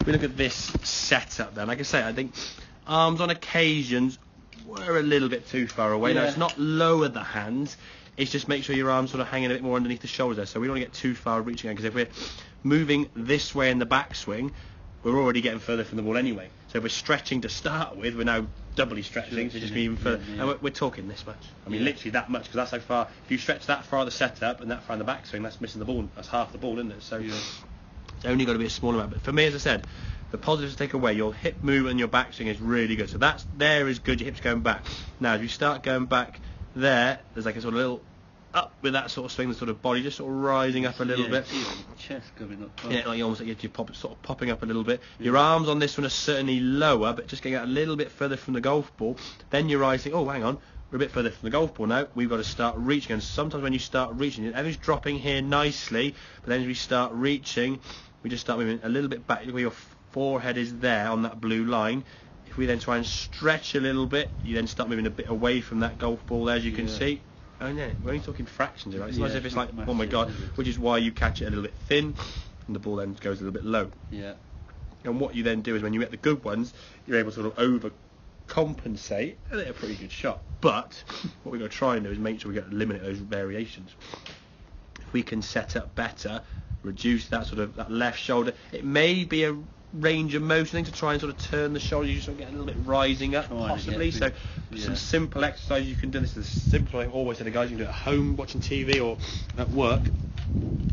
we look at this setup then, like I say, I think arms on occasions were a little bit too far away. Now, it's not lower the hands, it's just make sure your arms sort of hanging a bit more underneath the shoulders there, so we don't want to get too far reaching out, because if we're moving this way in the backswing, we're already getting further from the ball anyway. So if we're stretching to start with, we're now doubly stretching, so just even further. And we're talking this much. I mean, literally that much, because that's how far. If you stretch that far the setup and that far in the backswing, that's missing the ball. That's half the ball, isn't it? So it's only got to be a small amount. But for me, as I said, the positives to take away, your hip movement and your backswing is really good. So that's there is good. Your hips going back. Now, if you start going back there, there's like a sort of little up with that sort of swing, the sort of body just sort of rising up a little bit. Chest coming up. Yeah, like almost like you're sort of popping up a little bit. Your arms on this one are certainly lower, but just getting out a little bit further from the golf ball. Then your eyes think, oh, hang on, we're a bit further from the golf ball now. We've got to start reaching. And sometimes when you start reaching, everything's dropping here nicely, but then as we start reaching, we just start moving a little bit back. Look where your forehead is there on that blue line. If we then try and stretch a little bit, you then start moving a bit away from that golf ball there, as you can see. Oh no, we're only talking fractions, right? It's not as if it's like, oh my god, which is why you catch it a little bit thin, and the ball then goes a little bit low. Yeah. And what you then do is when you get the good ones, you're able to sort of overcompensate, and they're a pretty good shot. But what we've got to try and do is make sure we eliminate those variations. If we can set up better, reduce that sort of that left shoulder, it may be a range of motion thing to try and sort of turn the shoulder, you just sort of get a little bit rising up possibly. So some simple exercises you can do. This is simple. I always say to guys, you can do it at home watching TV or at work.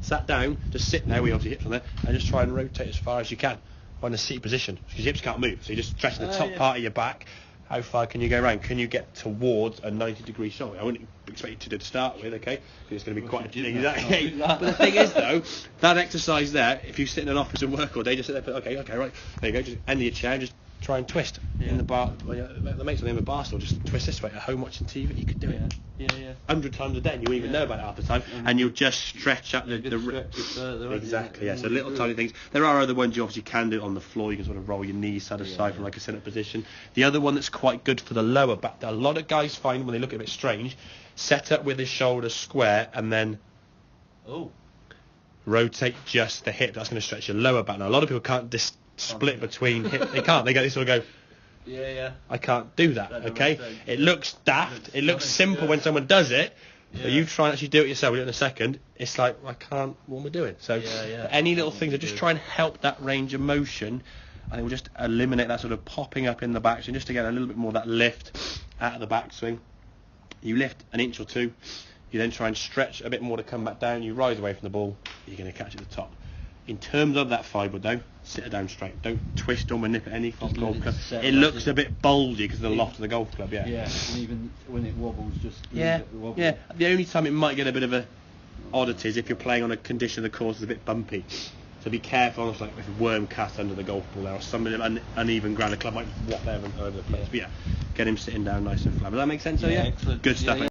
Sat down, just sit there with your hips on there, and just try and rotate as far as you can on a seated position, because your hips can't move. So you just stretch the top part of your back. How far can you go around? Can you get towards a 90-degree shoulder? I wouldn't expect you to do to start with, okay? Because it's going to be quite exactly. But the thing is, though, that exercise there, if you sit in an office and work all day, just sit there, okay, right, there you go, just end of your chair, just try and twist in the bar. The mates on the end of the bar stool, just twist this way at home watching TV. You could do it 100 times a day, and you won't even know about it half the time. And you'll just stretch up the exactly. So little tiny things. There are other ones you obviously can do on the floor. You can sort of roll your knees side to side from like a sit-up position. The other one that's quite good for the lower back, that a lot of guys find when they look a bit strange, set up with his shoulders square and then rotate just the hip. That's going to stretch your lower back. Now a lot of people can't split between hip. They can't. They sort of go, I can't do that, okay? It looks daft. It looks simple when someone does it, but you try and actually do it yourself. We do it in a second. It's like, I can't. What am I doing? So any little things that just try and help that range of motion, and it will just eliminate that sort of popping up in the backswing, just to get a little bit more of that lift out of the backswing. You lift an inch or two. You then try and stretch a bit more to come back down. You rise away from the ball. You're going to catch at the top. In terms of that fibre, though, sit her down straight. Don't twist or manipulate any golf club. It looks a bit bulgy because of the loft of the golf club. Yeah. And even when it wobbles, just wobble. Yeah. The only time it might get a bit of a oddity is if you're playing on a condition the course is a bit bumpy. So be careful, almost like if a worm cast under the golf ball there, or some uneven ground, the club might whop there over the place. But get him sitting down nice and flat. Does that make sense? So excellent. Good stuff.